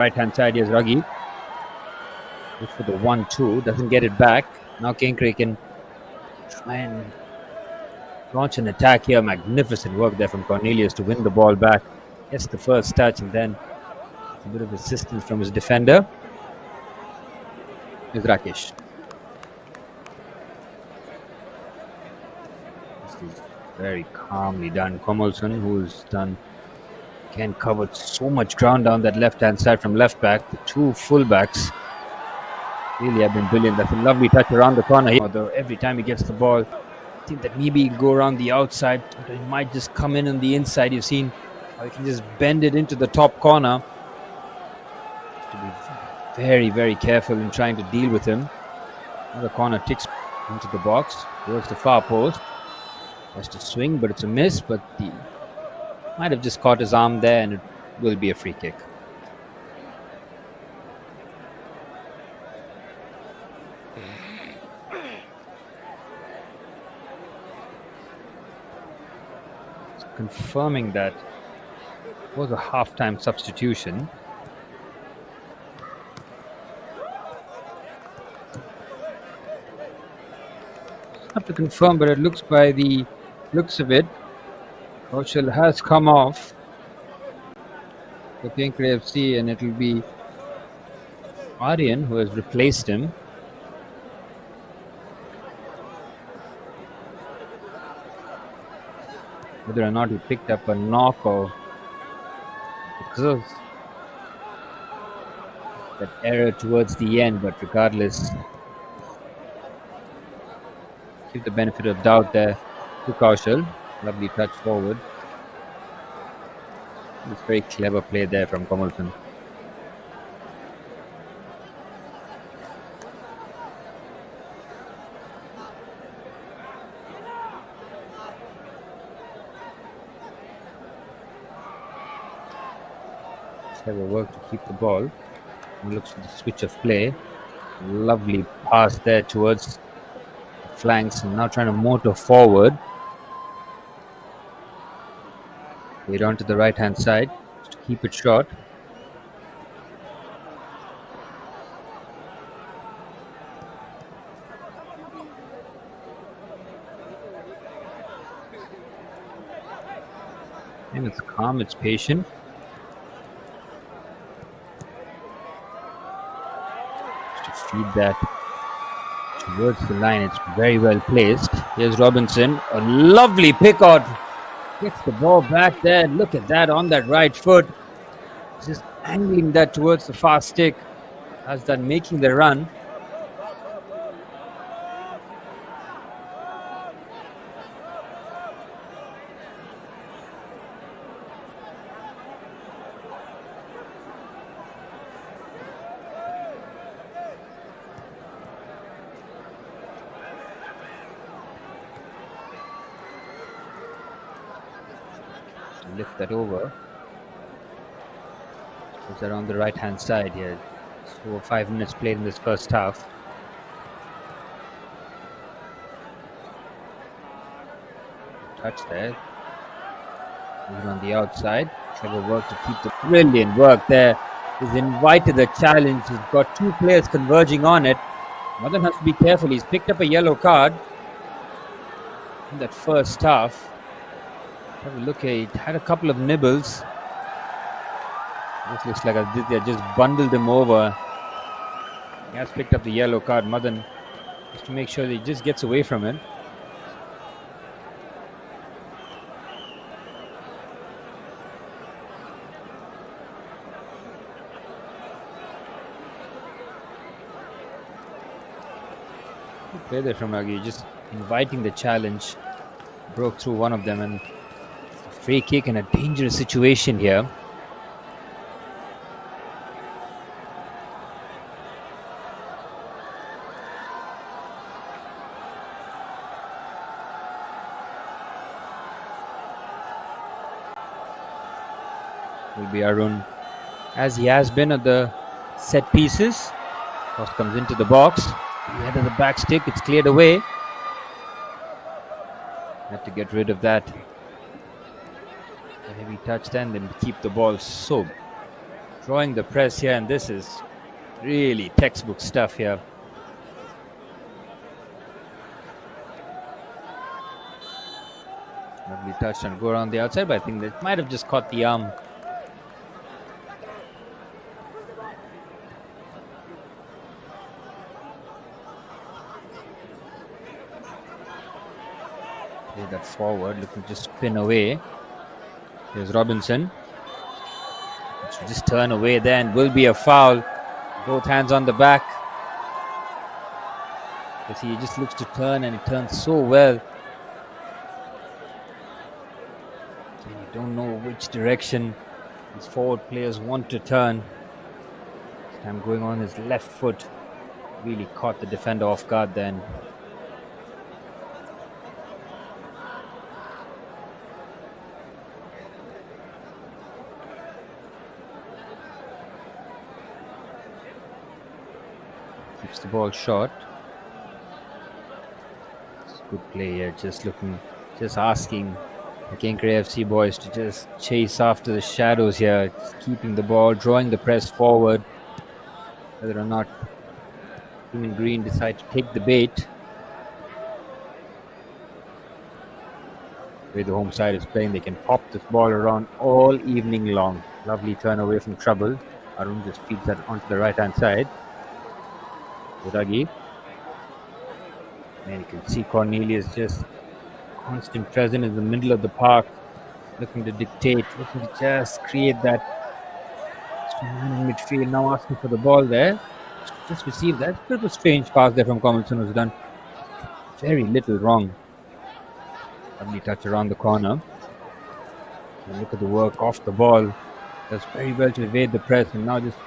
Right hand side, here's Ruggie. Looks for the 1-2, doesn't get it back. Now Kenkre can try and launch an attack here. Magnificent work there from Cornelius to win the ball back. Gets the first touch and then a bit of assistance from his defender. Here's Rakesh. This is very calmly done. Komolson, who's done, again, covered so much ground down that left-hand side from left back. The two full-backs really have been brilliant. That's a lovely touch around the corner here. Although every time he gets the ball, I think that maybe he'll go around the outside. He might just come in on the inside. You've seen how he can just bend it into the top corner. To be very, very careful in trying to deal with him. Another corner ticks into the box. Towards the far post. Has to swing, but it's a miss. But he might have just caught his arm there, and it will be a free kick. Confirming that was a half-time substitution. Have to confirm, but it looks, by the looks of it, Kaushal has come off for Kenkre FC, and it will be Aryan who has replaced him. Whether or not he picked up a knock or because that error towards the end, but regardless, give the benefit of doubt there to Kaushal. Lovely touch forward. It's very clever play there from Komolson. Clever work to keep the ball. He looks for the switch of play. Lovely pass there towards the flanks, and now trying to motor forward. Way on to the right hand side to keep it short. And it's calm, it's patient. Feed that towards the line. It's very well placed. Here's Robinson. A lovely pick out. Gets the ball back there. Look at that on that right foot. Just angling that towards the far stick. Has done making the run. Lift that over. Is that on the right hand side here? So 5 minutes played in this first half. Touch there. Even on the outside. Clever work to keep the brilliant work there. He's invited the challenge. He's got two players converging on it. Madan has to be careful. He's picked up a yellow card in that first half. Have a look here. He had a couple of nibbles. This looks like they just bundled him over. He has picked up the yellow card. Madan just to make sure that he just gets away from it. Good play there from Ruggie, just inviting the challenge. Broke through one of them, and free kick in a dangerous situation here. Will be Arun, as he has been at the set pieces. Cross comes into the box. The head of the back stick, it's cleared away. Had to get rid of that. A heavy touch then keep the ball so drawing the press here, and this is really textbook stuff here. Lovely touch and go around the outside, but I think that might have just caught the arm. Play that forward, looking to spin away. Here's Robinson. Should just turn away there and will be a foul. Both hands on the back. Because he just looks to turn, and he turns so well. And you don't know which direction these forward players want to turn. This time going on his left foot. Really caught the defender off guard then. Keeps the ball short. It's a good play here. Just asking the Kenkre FC boys to just chase after the shadows here. Just keeping the ball, drawing the press forward. Whether or not Team in Green decide to take the bait. The way the home side is playing, they can pop this ball around all evening long. Lovely turn away from trouble. Arun just feeds that onto the right hand side. Uragi. And you can see Cornelius just constant present in the middle of the park, looking to dictate, looking to just create that midfield. Now asking for the ball there. Just received that. Bit of a strange pass there from Comilson, who's done very little wrong. Lovely touch around the corner. And look at the work off the ball. Does very well to evade the press, and now just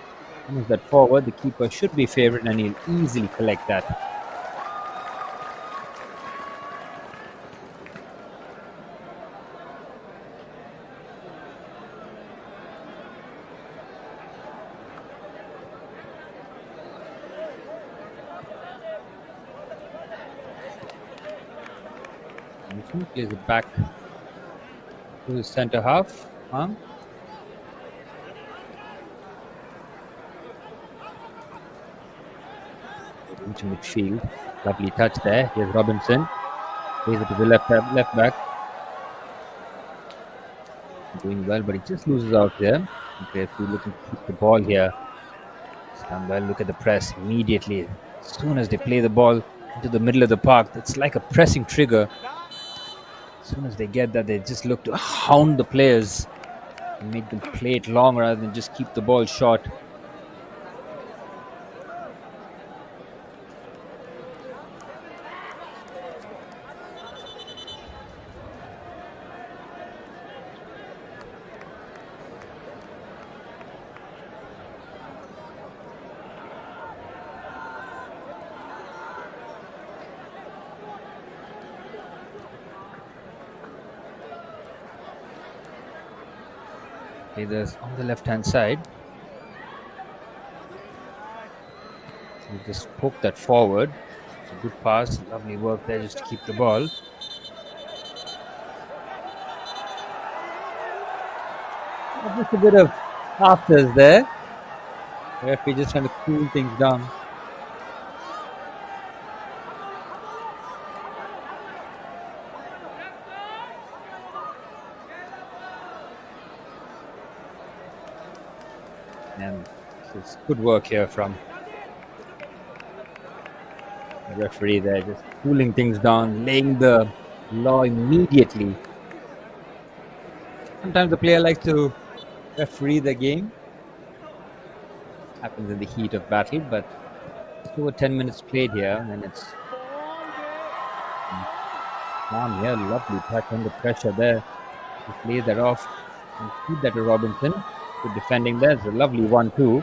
comes that forward. The keeper should be favourite, and he'll easily collect that. Plays it back to the centre half. Into midfield. Lovely touch there. Here's Robinson. Plays it to the left back. Doing well, but he just loses out there. Okay, looking to keep the ball here. Stand well. Look at the press immediately. As soon as they play the ball into the middle of the park, it's like a pressing trigger. As soon as they get that, they just look to hound the players and make them play it long rather than just keep the ball short. There's on the left hand side. So just poke that forward. It's a good pass, lovely work there just to keep the ball. Just a bit of afters there. The referee just trying to cool things down. And it's good work here from the referee there, just cooling things down, laying the law immediately. Sometimes the player likes to referee the game. Happens in the heat of battle, but it's over 10 minutes played here, and it's calm here. Lovely touch under pressure there. Just lay that off and feed that to Robinson. Good defending there. It's a lovely 1-2.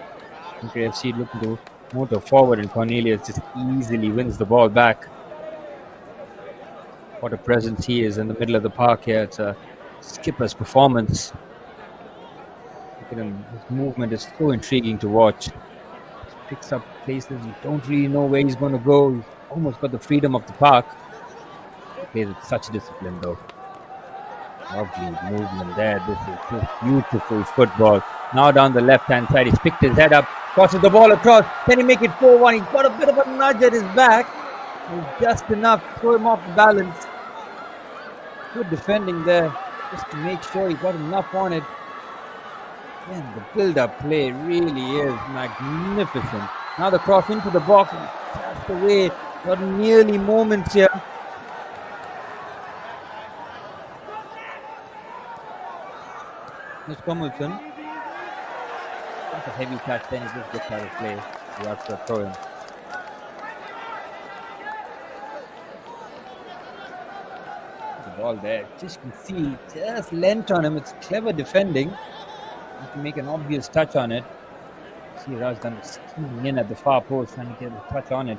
Kenkre FC looking to motor forward, and Cornelius just easily wins the ball back. What a presence he is in the middle of the park here. It's a skipper's performance. Look at him. His movement is so intriguing to watch. He picks up places. You don't really know where he's going to go. He's almost got the freedom of the park. He plays with such discipline though. Lovely movement there. This is just beautiful football. Now down the left-hand side, he's picked his head up, crosses the ball across. Can he make it 4-1? He's got a bit of a nudge at his back. It's just enough to throw him off the balance. Good defending there, just to make sure he got enough on it. Again, the build-up play really is magnificent. Now the cross into the box, just away. Got nearly moments here. There's Tomlinson. That's a heavy touch, then he just gets out of play. He has to throw him. The ball there, just can see, just lent on him. It's clever defending. To make an obvious touch on it. See, Rajdan is steaming in at the far post, trying to get a touch on it.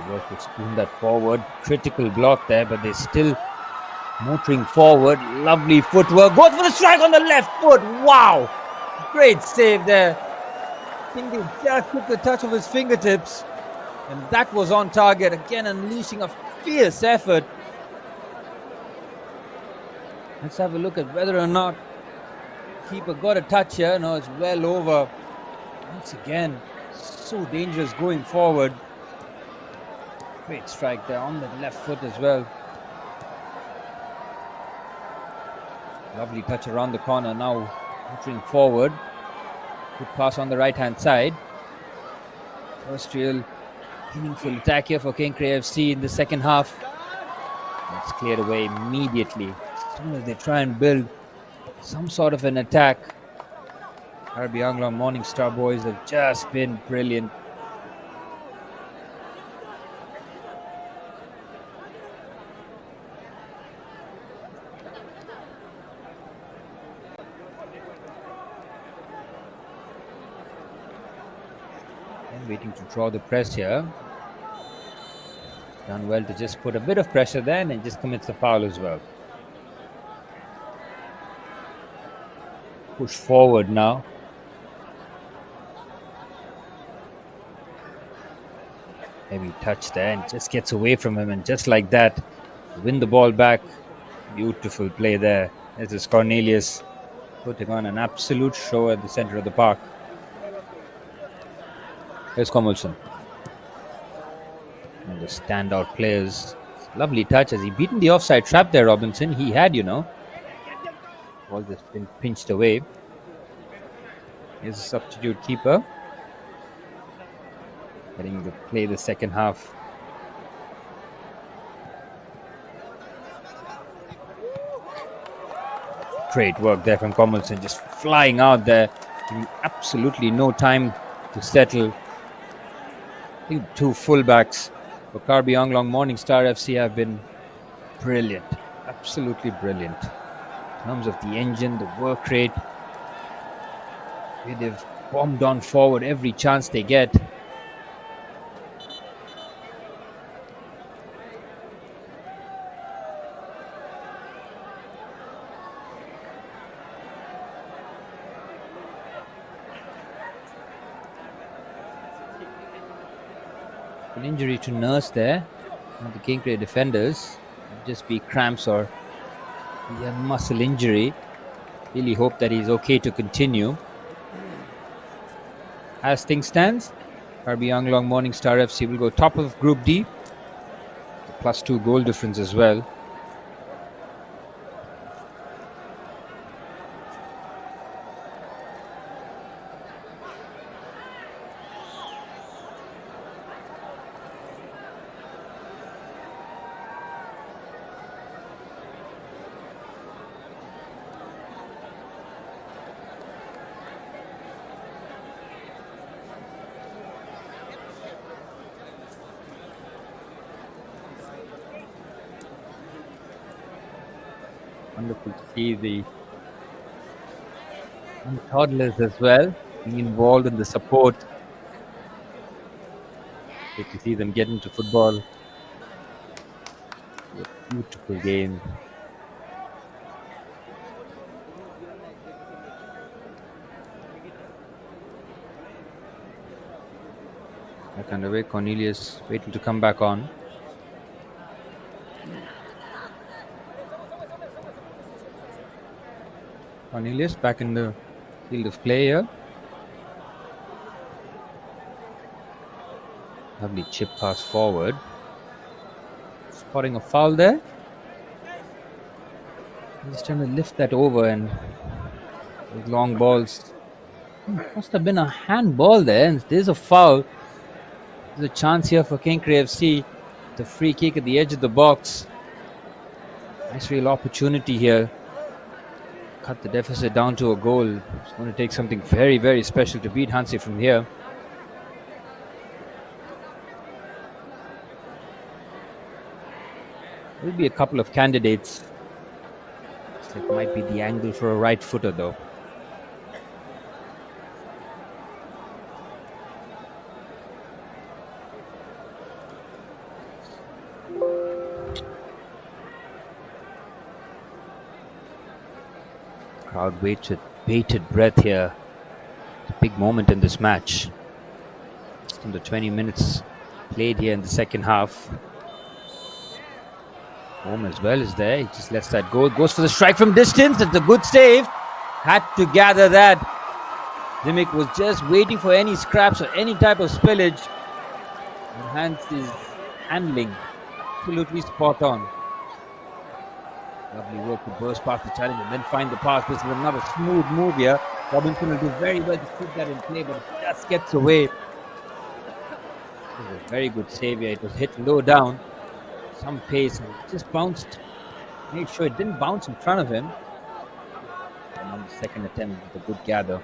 Work to spoon that forward. Critical block there, but they're still motoring forward. Lovely footwork. Goes for the strike on the left foot. Wow! Great save there. I think they just took the touch of his fingertips, and that was on target. Again, unleashing a fierce effort. Let's have a look at whether or not keeper got a touch here. No, it's well over. Once again, so dangerous going forward. Great strike there on the left foot as well. Lovely touch around the corner. Now entering forward. Good pass on the right hand side. First real meaningful attack here for Kenkre FC in the second half. It's cleared away immediately. As soon as they try and build some sort of an attack. Karbi Anglong Morning Star boys have just been brilliant. Waiting to draw the press here. Done well to just put a bit of pressure there and just commits the foul as well. Push forward now. Heavy touch there and just gets away from him, and just like that, win the ball back. Beautiful play there. This is Cornelius putting on an absolute show at the center of the park. Here's Komulson. And the standout players. Lovely touch. Has he beaten the offside trap there, Robinson? He had, Ball just been pinched away. Here's a substitute keeper. Getting to play the second half. Great work there from Komulson. Just flying out there. Giving absolutely no time to settle. I think two fullbacks for Karbi Anglong Morning Star FC have been brilliant, absolutely brilliant. In terms of the engine, the work rate, they've bombed on forward every chance they get. An injury to Nurse there. The Kenkre defenders. Just be cramps or a muscle injury. Really hope that he's okay to continue. As things stand, Karbi Anglong Morning Star FC will go top of Group D. +2 goal difference as well. Wonderful to see the toddlers as well being involved in the support. Good to see them get into football. A beautiful game. Back underway. Cornelius waiting to come back on. Cornelius back in the field of play here. Lovely chip pass forward. Spotting a foul there. He's trying to lift that over, and those long balls. Must have been a handball there, and there's a foul. There's a chance here for Kenkre FC. The free kick at the edge of the box. Nice real opportunity here. Cut the deficit down to a goal. It's going to take something very, very special to beat Hansi from here. There'll be a couple of candidates. It might be the angle for a right footer though. Crowd waited bated breath here. It's a big moment in this match. Just under 20 minutes played here in the second half. Home as well is there. He just lets that go. Goes for the strike from distance. It's a good save. Had to gather that. Dimick was just waiting for any scraps or any type of spillage. And Hans is handling absolutely spot on. Lovely work to burst past the challenge and then find the pass. This is another smooth move here. Robinson will do very well to keep that in play, but it just gets away. It was a very good save here. It was hit low down. Some pace and just bounced. Made sure it didn't bounce in front of him. And on the second attempt with a good gather.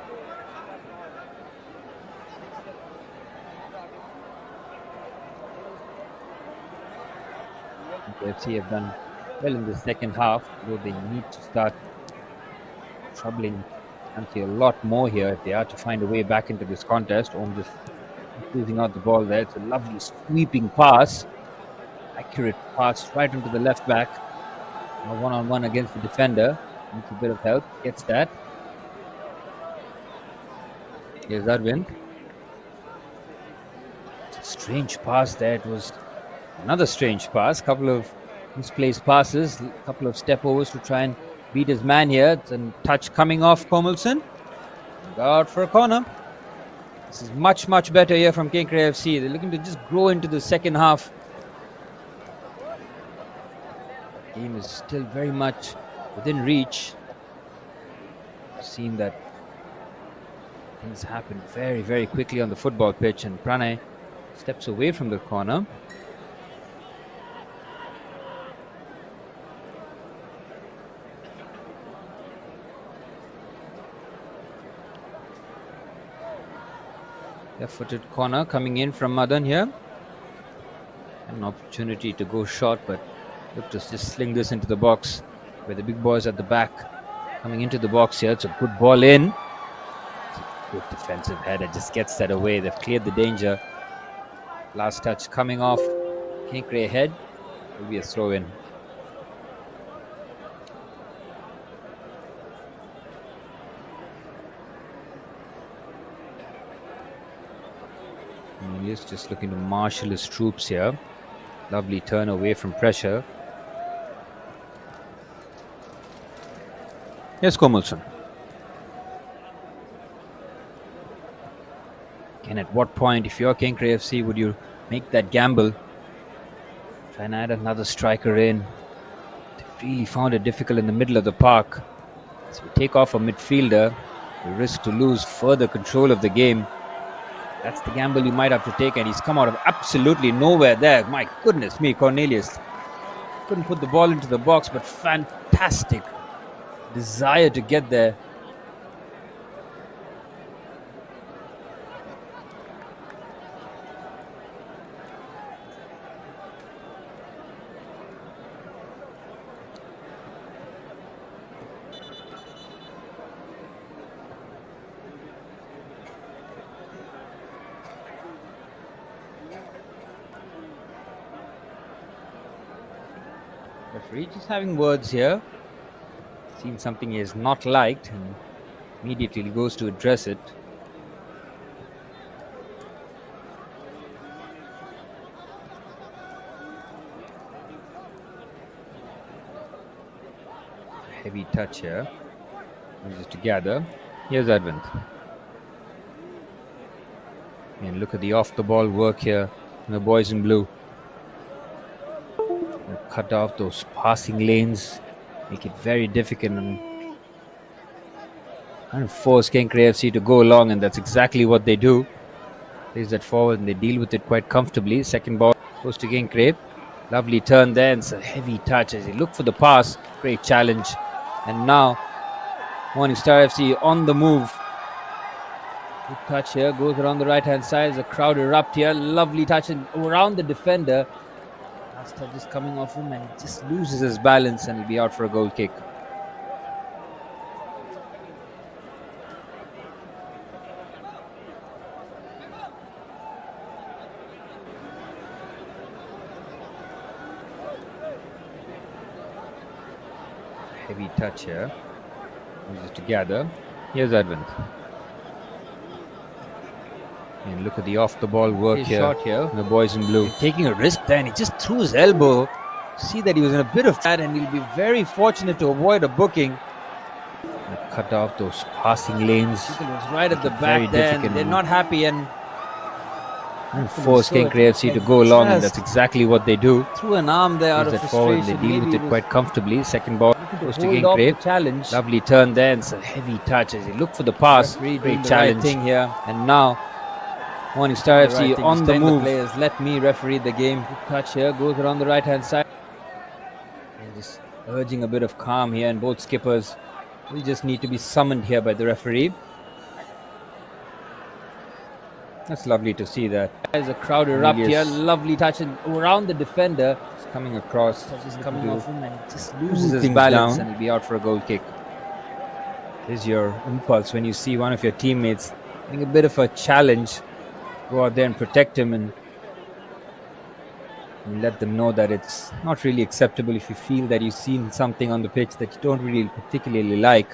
FC have done well in the second half, though they need to start troubling Hansi a lot more here if they are to find a way back into this contest. Just losing out the ball there. It's a lovely sweeping pass. Accurate pass right into the left back. Now one-on-one against the defender. Needs a bit of help. Gets that. Here's Arvind. It's a strange pass there. It was another strange pass. Couple of misplaced passes. Couple of step overs to try and beat his man here. It's a touch coming off Komilson. Out for a corner. This is much, much better here from Kenkre FC. They're looking to just grow into the second half. Game is still very much within reach. I've seen that things happen very, very quickly on the football pitch, and Pranay steps away from the corner. Left-footed corner coming in from Madan here. An opportunity to go short, but look to just sling this into the box where the big boys at the back coming into the box here. It's a good ball in. It's a good defensive header, just gets that away. They've cleared the danger. Last touch coming off Kenkre head. Will be a throw in. He's just looking to marshal his troops here. Lovely turn away from pressure. Yes, Komilson. Again, at what point, if you're Kenkre FC, would you make that gamble? Try and add another striker in. They really found it difficult in the middle of the park. So we take off a midfielder, we risk to lose further control of the game. That's the gamble you might have to take, and he's come out of absolutely nowhere there. My goodness me, Cornelius. Couldn't put the ball into the box, but fantastic desire to get there. Referee just having words here. Seen something he has not liked and immediately goes to address it. Heavy touch here. Uses to gather. Here's Advent. And look at the off the ball work here from the boys in blue. And cut off those passing lanes. Make it very difficult and force Kenkre FC to go long, and that's exactly what they do. Plays that forward and they deal with it quite comfortably. Second ball goes to Kenkre. Lovely turn there, and it's a heavy touch as he looked for the pass. Great challenge. And now Morning Star FC on the move. Good touch here, goes around the right hand side as the crowd erupt here. Lovely touch and around the defender. Last touch is coming off him and he just loses his balance and he'll be out for a goal kick. Heavy touch here. Uses to gather. Here's Advent. And look at the off the ball work here. Shot here. The boys in blue. Taking a risk there and he just threw his elbow. See that he was in a bit of that and he'll be very fortunate to avoid a booking. And cut off those passing lanes. It was right at the back there and they're not happy and force Kenkre FC to go long, and that's exactly what they do. Threw an arm there out of frustration. They deal with it quite comfortably. Second ball goes to Kenkre. Lovely turn there, and it's a heavy touch as he looked for the pass. Great challenge here. And now Morning Star FC on the move. Players, let me referee the game. Good touch here, goes around the right hand side. And just urging a bit of calm here, and both skippers will just need to be summoned here by the referee. That's lovely to see that. As a crowd erupt here, lovely touch and around the defender. It's coming across, just coming off him and just loses his balance and he'll be out for a goal kick. Here's your impulse when you see one of your teammates getting a bit of a challenge. Go out there and protect him and let them know that it's not really acceptable if you feel that you've seen something on the pitch that you don't really particularly like.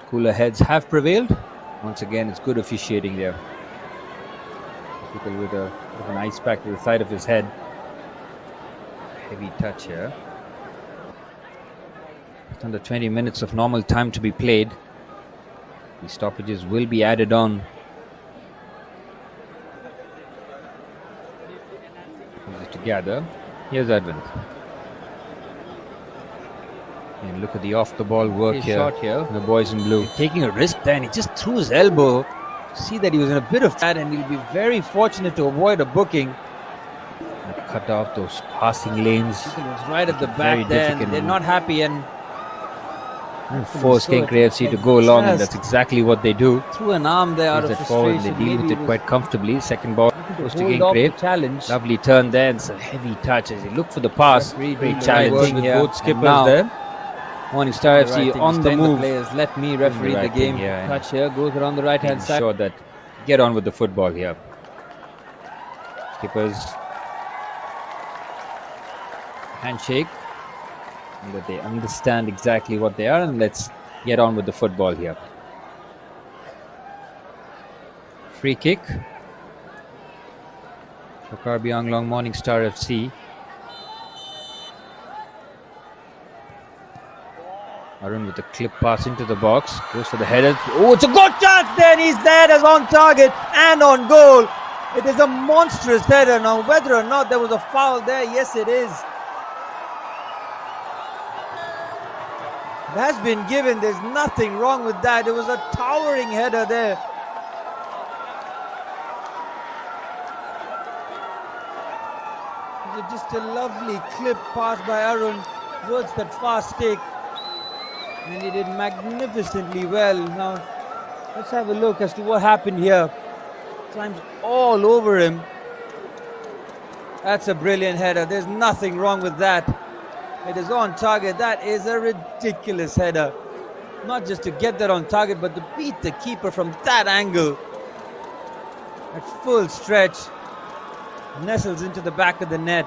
Cooler heads have prevailed. Once again, it's good officiating there. People with an ice pack to the side of his head. Heavy touch here. It's under 20 minutes of normal time to be played. The stoppages will be added on. Together. Here's Advent. And look at the off the ball work here. Shot here. The boys in blue. Taking a risk there and he just threw his elbow. See that he was in a bit of that and he'll be very fortunate to avoid a booking. And cut off those passing lanes. It was right at the back there and they're not happy and force Kenkre FC to go long, and that's exactly what they do. Threw an arm there out of frustration. They deal with it quite comfortably. Second ball goes to Kenkre. Lovely turn there, and it's a heavy touch as he looked for the pass. Great challenge here. Both skippers there. Morning Star FC on the move. Players, let me referee the game. Touch here, goes around the right hand side. Sure that get on with the football here. Skippers handshake, and that they understand exactly what they are, and let's get on with the football here. Free kick for Karbi Anglong, Morning Star FC. Arun with a clip pass into the box, goes for the header. Oh, it's a good chance there. He's there as on target and on goal. It is a monstrous header. Now, whether or not there was a foul there, yes, it is. It has been given. There's nothing wrong with that. It was a towering header there. It was just a lovely clip pass by Arun towards that fast take. And he did magnificently well. Now, let's have a look as to what happened here. Climbs all over him. That's a brilliant header. There's nothing wrong with that. It is on target. That is a ridiculous header. Not just to get that on target, but to beat the keeper from that angle. At full stretch. Nestles into the back of the net.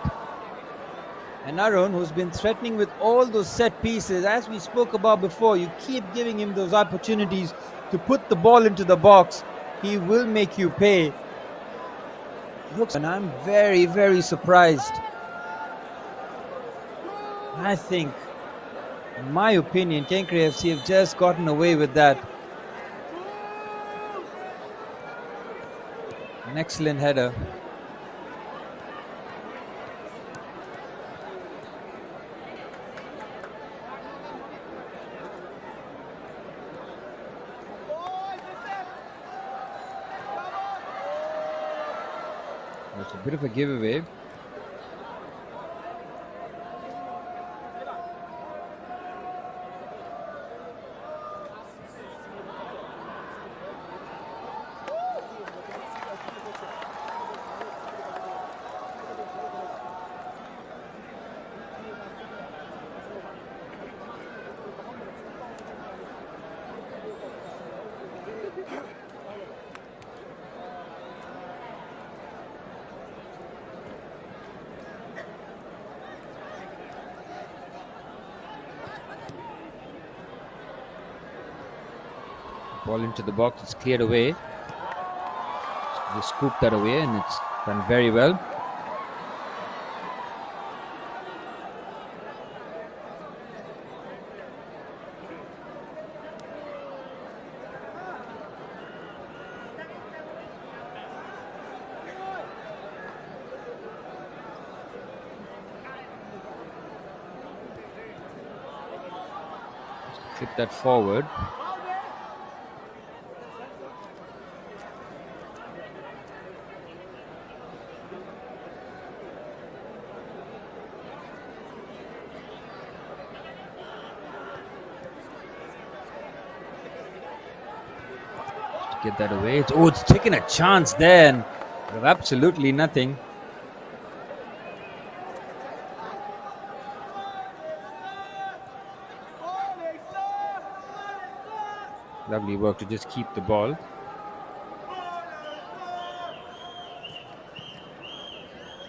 And Arun, who's been threatening with all those set pieces, as we spoke about before, you keep giving him those opportunities to put the ball into the box. He will make you pay. Looks, and I'm very, very surprised. I think, in my opinion, Kenkre FC have just gotten away with that. An excellent header. It's a bit of a giveaway. Ball into the box, it's cleared away. They scoop that away and it's done very well. Flip that forward. Get that away. It's taking a chance there and absolutely nothing. Lovely work to just keep the ball.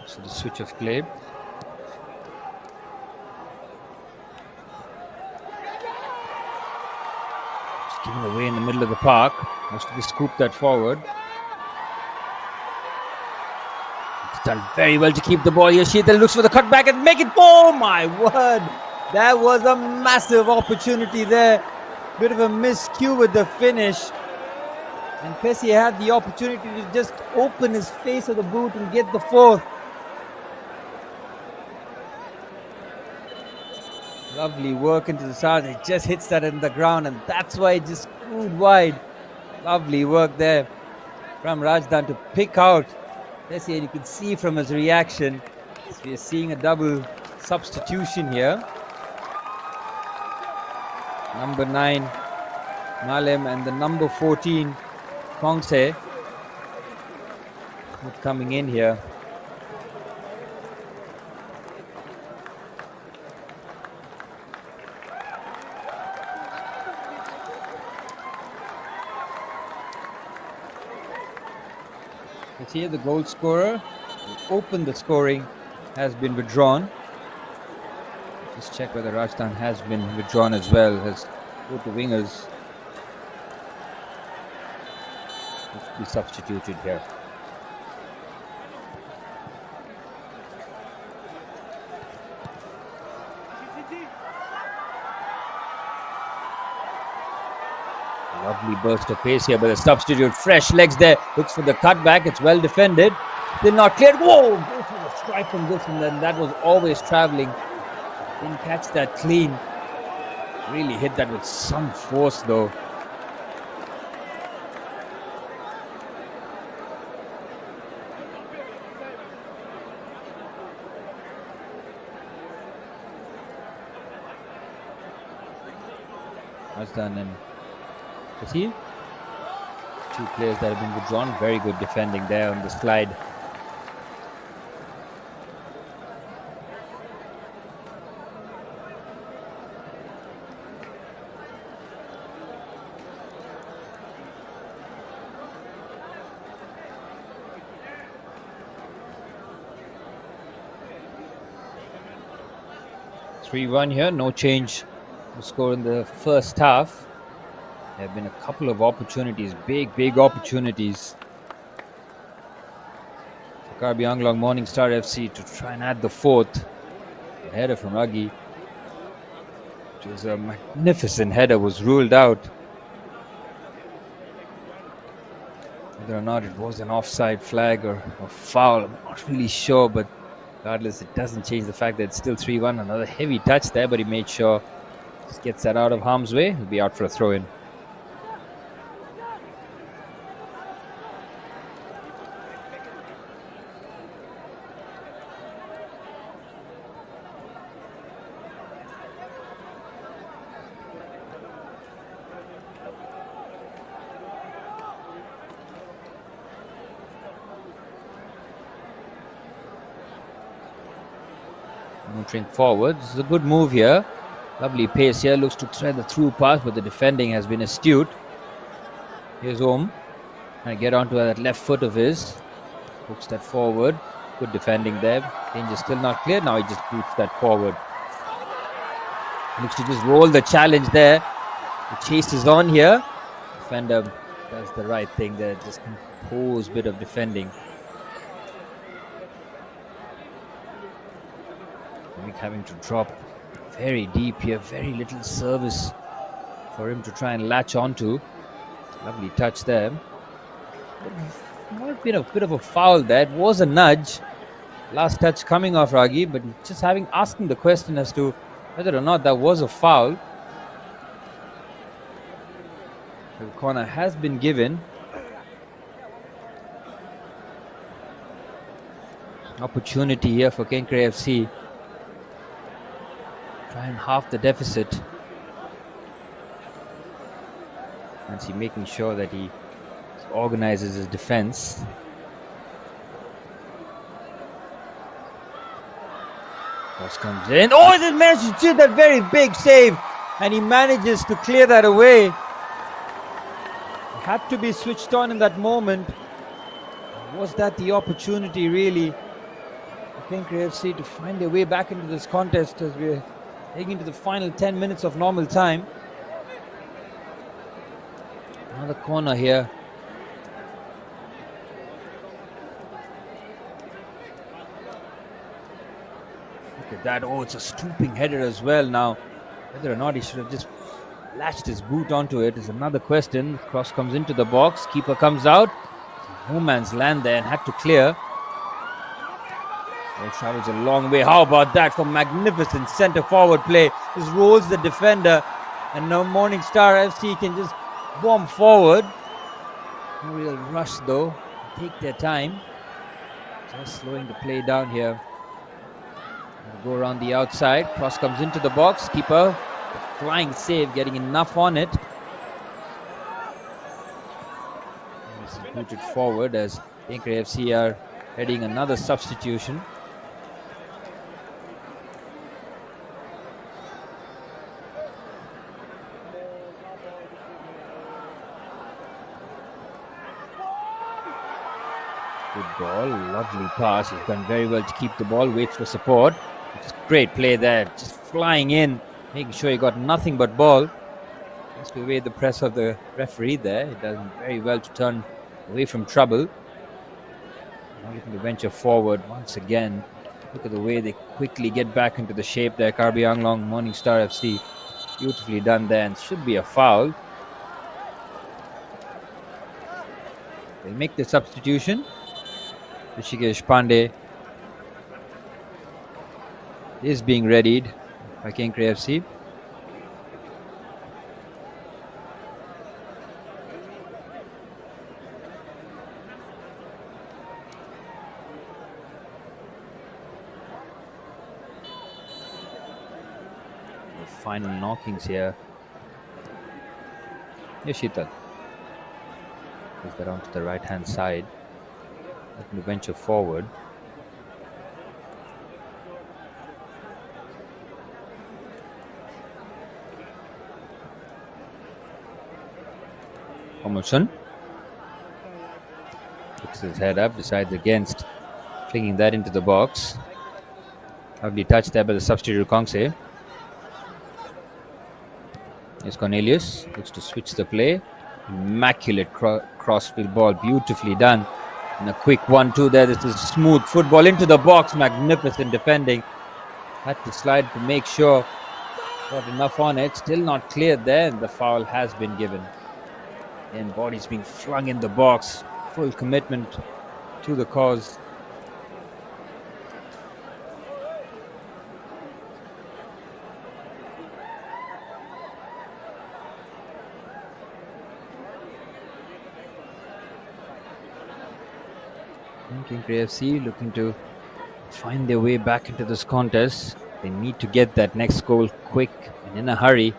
So the switch of play. Just giving away in the middle of the park. Has to be scooped that forward. It's done very well to keep the ball here. Sheetal looks for the cutback and make it. Oh my word! That was a massive opportunity there. Bit of a miscue with the finish. And Pessi had the opportunity to just open his face of the boot and get the fourth. Lovely work into the side. It just hits that in the ground and that's why it just screwed wide. Lovely work there from Rajdan to pick out Pessi, and you can see from his reaction, we are seeing a double substitution here. Number 9, Nalem, and the number 14, Kenkre, coming in here. Let's see, the goal scorer who opened the scoring has been withdrawn. Just check whether Rajdan has been withdrawn as well, as both the wingers have to be substituted here. Lovely burst of pace here by the substitute. Fresh legs there. Looks for the cutback. It's well defended. Did not clear. Whoa! Goes for the strike from this, and then that was always traveling. Didn't catch that clean. Really hit that with some force though. Rajdan and see, two players that have been withdrawn. Very good defending there on the slide. 3-1 here, no change to score in the first half. There have been a couple of opportunities, big opportunities for Karbi Anglong Morningstar FC to try and add the fourth. The header from Ragi, which was a magnificent header, was ruled out. Whether or not it was an offside flag or a foul, I'm not really sure, but regardless, it doesn't change the fact that it's still 3-1. Another heavy touch there, but he made sure just gets that out of harm's way. He'll be out for a throw-in. Motoring forward. This is a good move here. Lovely pace here. Looks to thread the through pass, but the defending has been astute. Here's Om. Trying to get onto that left foot of his. Hooks that forward. Good defending there. Danger still not clear. Now he just boots that forward. Looks to just roll the challenge there. The chase is on here. Defender does the right thing there. Just composed bit of defending. Having to drop very deep here, very little service for him to try and latch onto. Lovely touch there. Might have been a bit of a foul there. It was a nudge. Last touch coming off Ragi, but just asking the question as to whether or not that was a foul. The corner has been given. Opportunity here for Kenkre FC. Try and half the deficit. Fancy making sure that he organizes his defense. Cross comes in. Oh, he managed to do that very big save, and he manages to clear that away. Had to be switched on in that moment. Was that the opportunity really for Kenkre FC to find their way back into this contest as we're heading into the final 10 minutes of normal time? Another corner here. Look at that. Oh, it's a stooping header as well now. Whether or not he should have just latched his boot onto it is another question. Cross comes into the box. Keeper comes out. No man's land there and had to clear. It travels a long way. How about that for magnificent centre forward play? Just rolls the defender, and now Morningstar FC can just bomb forward. No real rush though. Take their time. Just slowing the play down here. Go around the outside. Cross comes into the box. Keeper, flying save, getting enough on it. This is booted forward as Kenkre FC are heading another substitution. Good ball, lovely pass. He's done very well to keep the ball, waits for support. It's great play there, just flying in, making sure he got nothing but ball. Just to evade the press of the referee there. He does very well to turn away from trouble. Now looking to venture forward once again. Look at the way they quickly get back into the shape there. Karbi Anglong, Morningstar FC. Beautifully done there, and should be a foul. They'll make the substitution. Rishikesh Pandey is being readied by Kenkre FC. The final knockings here. Yashital is that onto the right hand side. Looking to venture forward. Homerson puts his head up, decides against flinging that into the box. Lovely touch there by the substitute Kongse. Here's Cornelius. Looks to switch the play. Immaculate crossfield ball. Beautifully done. And a quick 1-2 there. This is smooth football into the box. Magnificent defending. Had to slide to make sure. Got enough on it. Still not cleared there. And the foul has been given. And body's being flung in the box. Full commitment to the cause. Kenkre FC looking to find their way back into this contest. They need to get that next goal quick and in a hurry.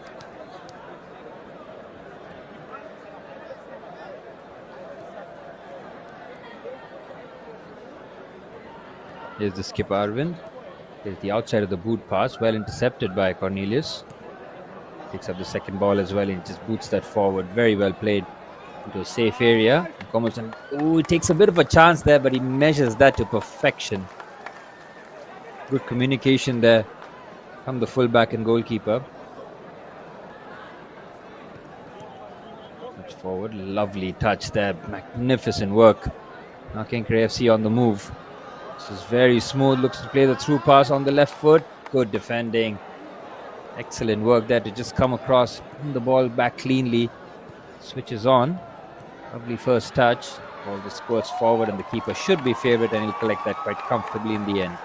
Here's the skipper Arvind. There's the outside of the boot pass, well intercepted by Cornelius. Picks up the second ball as well and just boots that forward. Very well played into a safe area. Komalson, he takes a bit of a chance there, but he measures that to perfection. Good communication there from the fullback and goalkeeper. Touch forward, lovely touch there, magnificent work. Now Kenkre FC on the move. This is very smooth, looks to play the through pass on the left foot. Good defending. Excellent work there to just come across, the ball back cleanly. Switches on. Lovely first touch. Ball just squirts forward and the keeper should be favourite and he'll collect that quite comfortably in the end.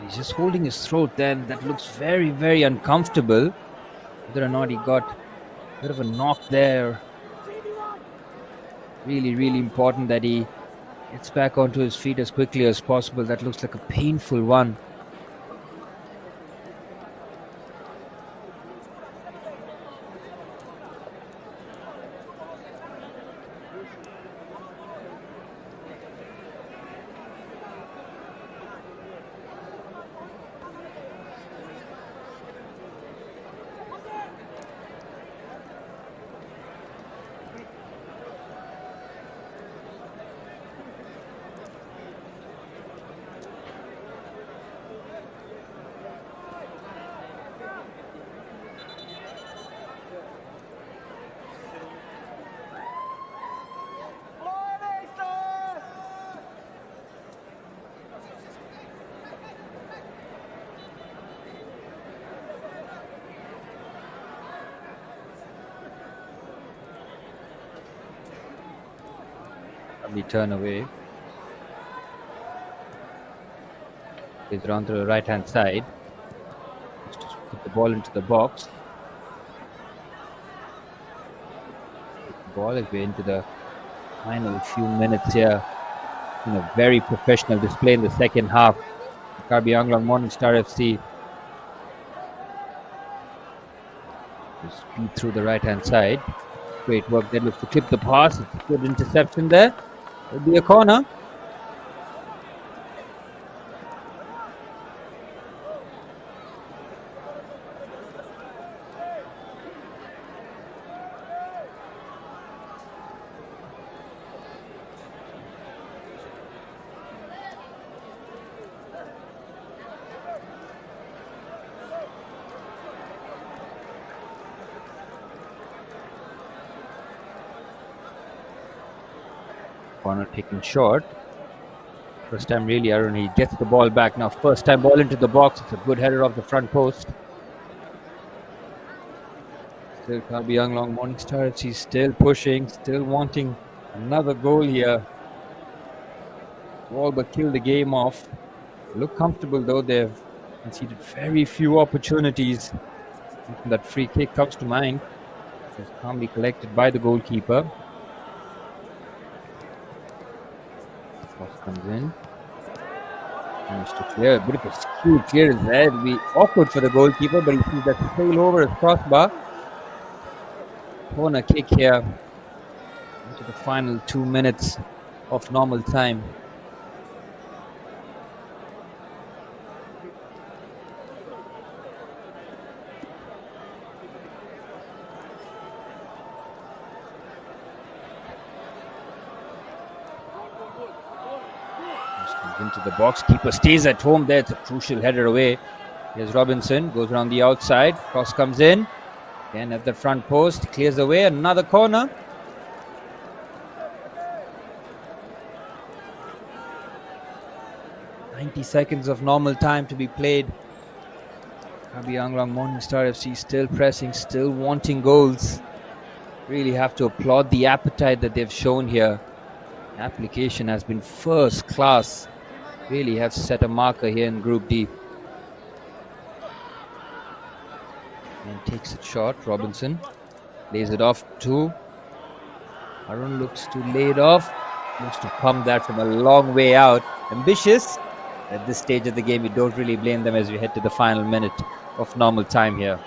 He's just holding his throat then. That looks very, very uncomfortable. Whether or not he got a bit of a knock there. Really, really important that he gets back onto his feet as quickly as possible. That looks like a painful one. Lovely turn away. He's round to the right hand side. Just put the ball into the box. The ball is way into the final few minutes here. In a very professional display in the second half. Karbi Anglong Morningstar FC. Just speed through the right hand side. Great work there. Looks to clip the pass. It's a good interception there. It'll be a corner. Corner taken short. First time really, Arun, he gets the ball back. Now first time ball into the box. It's a good header off the front post. Still Karbi Anglong Morningstar. She's still pushing, still wanting another goal here. All but kill the game off. Look comfortable though. They've conceded very few opportunities. That free kick comes to mind. It's calmly collected by the goalkeeper. Comes in. Managed to clear. A bit of a skewed clearance there. It'll be awkward for the goalkeeper, but he sees that sail over his crossbar. Corner kick here. into the final 2 minutes of normal time. Comes into the box. Keeper stays at home there. It's a crucial header away. Here's Robinson. Goes around the outside. Cross comes in. Again at the front post. Clears away. Another corner. Seconds of normal time to be played. Karbi Anglong Morningstar FC still pressing, still wanting goals. Really have to applaud the appetite that they've shown here. Application has been first class. Really have set a marker here in Group D. And takes it short. Robinson lays it off to Arun. Looks to lay it off. Looks to pump that from a long way out. Ambitious. At this stage of the game, you don't really blame them as we head to the final minute of normal time here.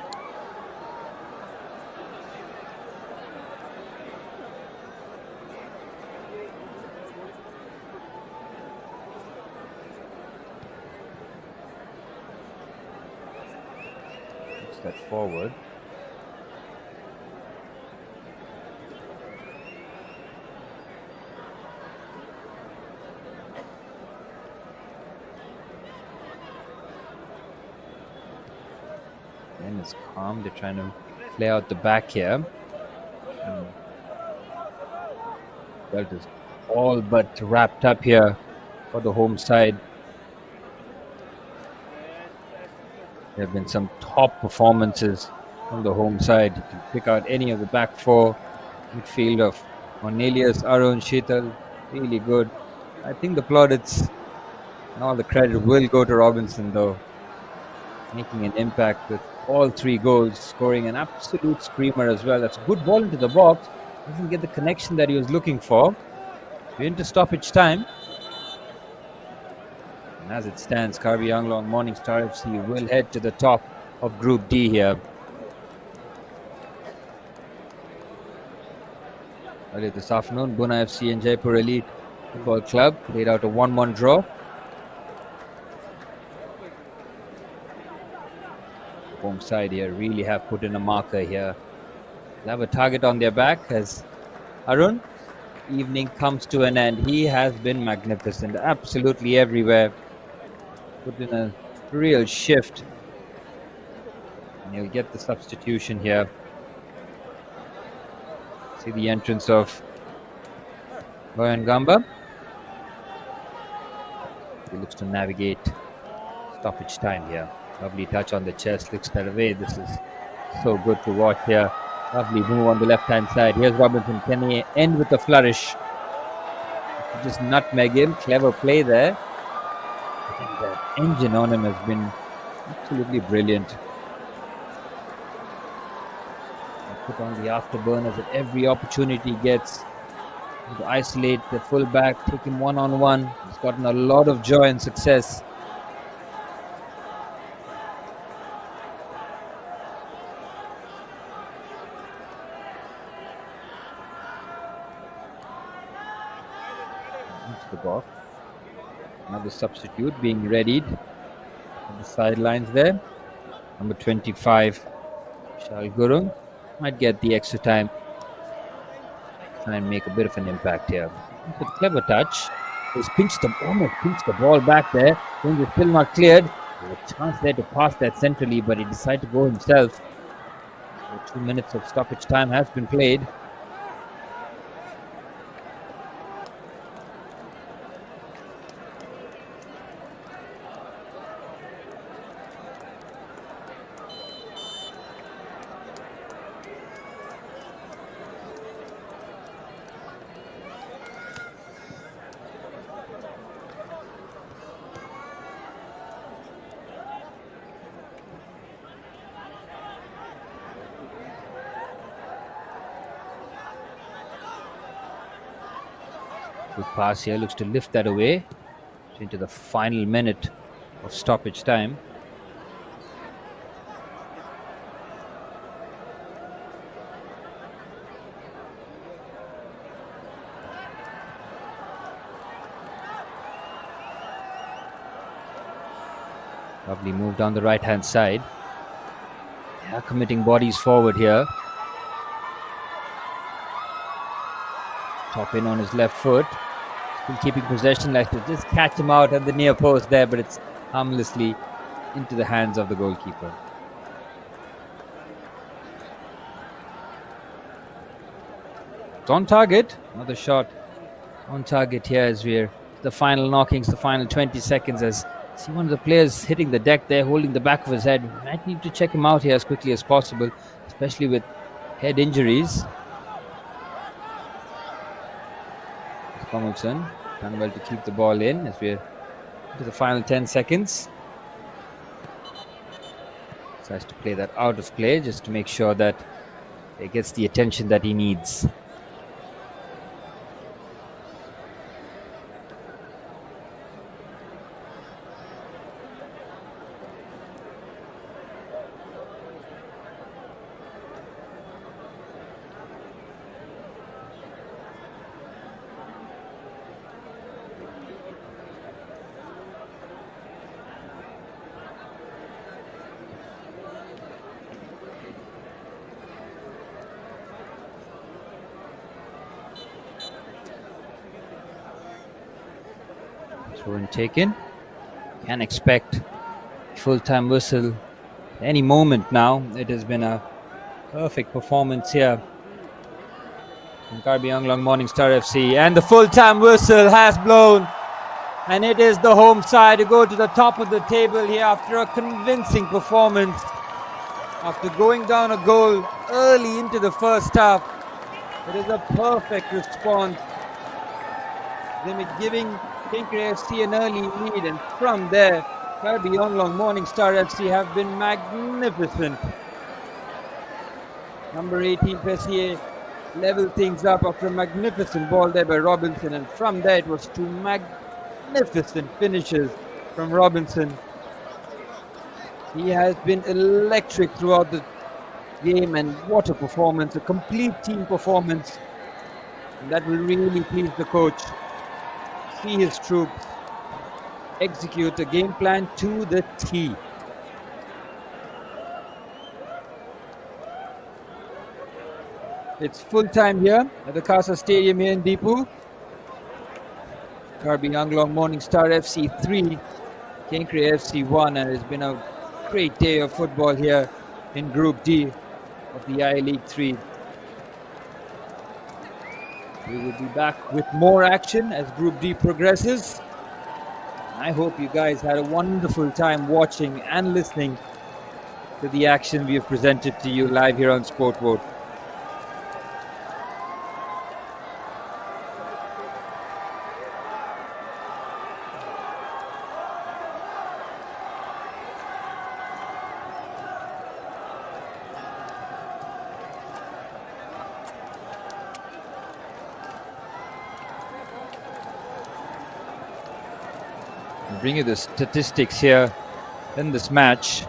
Puts that forward. And it's calm. They're trying to play out the back here. That is all but wrapped up here for the home side. There have been some top performances from the home side. You can pick out any of the back four. Midfield of Cornelius, Arun, Sheetal, really good. I think the plaudits and all the credit will go to Robinson though. Making an impact with all 3 goals, scoring an absolute screamer as well. That's a good ball into the box. Doesn't get the connection that he was looking for. We're into stoppage time. And as it stands, Karbi Anglong Morningstar FC will head to the top of Group D here. Earlier this afternoon, Buna FC and Jaipur Elite Football Club played out a 1-1 draw. Home side here really have put in a marker here. They'll have a target on their back as Arun. Evening comes to an end. He has been magnificent, absolutely everywhere. Put in a real shift. And he'll get the substitution here. See the entrance of Boyan Gamba. He looks to navigate stoppage time here. Lovely touch on the chest, looks that away. This is so good to watch here. Lovely move on the left-hand side. Here's Robinson. Can he end with a flourish? Just nutmeg him. Clever play there. I think that engine on him has been absolutely brilliant. Put on the afterburners at every opportunity he gets. To isolate the fullback, take him one-on-one. He's gotten a lot of joy and success. The box. Another substitute being readied on the sidelines there. Number 25, Shal Gurung, might get the extra time. Try and make a bit of an impact here. It's a clever touch. He's almost pinched the ball back there. Things are still not cleared. There's a chance there to pass that centrally, but he decided to go himself. So 2 minutes of stoppage time has been played. Good pass here, looks to lift that away into the final minute of stoppage time. Lovely move down the right-hand side. They are committing bodies forward here. Top in on his left foot. Still keeping possession, like to just catch him out at the near post there, but it's harmlessly into the hands of the goalkeeper. It's on target. Another shot on target here as we're the final knockings, the final 20 seconds. As see one of the players hitting the deck there, holding the back of his head. Might need to check him out here as quickly as possible, especially with head injuries. Tomlinson done well to keep the ball in as we're into the final 10 seconds. Tries to play that out of play just to make sure that it gets the attention that he needs. Throw-in taken. Can expect full-time whistle any moment now. It has been a perfect performance here from Karbi Anglong Morningstar FC, and the full-time whistle has blown, and it is the home side to go to the top of the table here after a convincing performance. After going down a goal early into the first half, it is a perfect response. Them giving Kenkre FC an early lead, and from there, Karbi Anglong Morningstar FC have been magnificent. Number 18 Pessier leveled things up after a magnificent ball there by Robinson, and from there it was two magnificent finishes from Robinson. He has been electric throughout the game, and what a performance, a complete team performance. And that will really please the coach. See his troops execute a game plan to the T. It's full time here at the Casa Stadium here in Dipu. Karbi Anglong Morningstar FC 3, Kenkre FC 1, and it's been a great day of football here in Group D of the I League 3. We will be back with more action as Group D progresses. I hope you guys had a wonderful time watching and listening to the action we have presented to you live here on Sport Vote. Bring you the statistics here in this match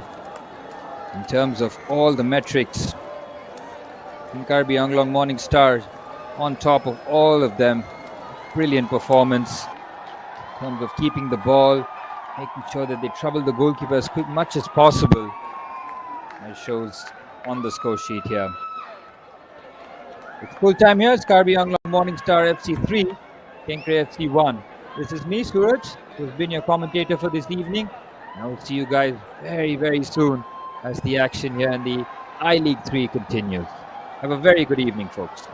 in terms of all the metrics. Karbi Anglong Morningstar on top of all of them. Brilliant performance in terms of keeping the ball, making sure that they trouble the goalkeeper as much as possible. It shows on the score sheet here. It's full time here. It's Karbi Anglong Morningstar FC 3, Kenkre FC 1. This is me, Suraj, who's been your commentator for this evening. I will see you guys very, very soon as the action here in the I League 3 continues. Have a very good evening, folks.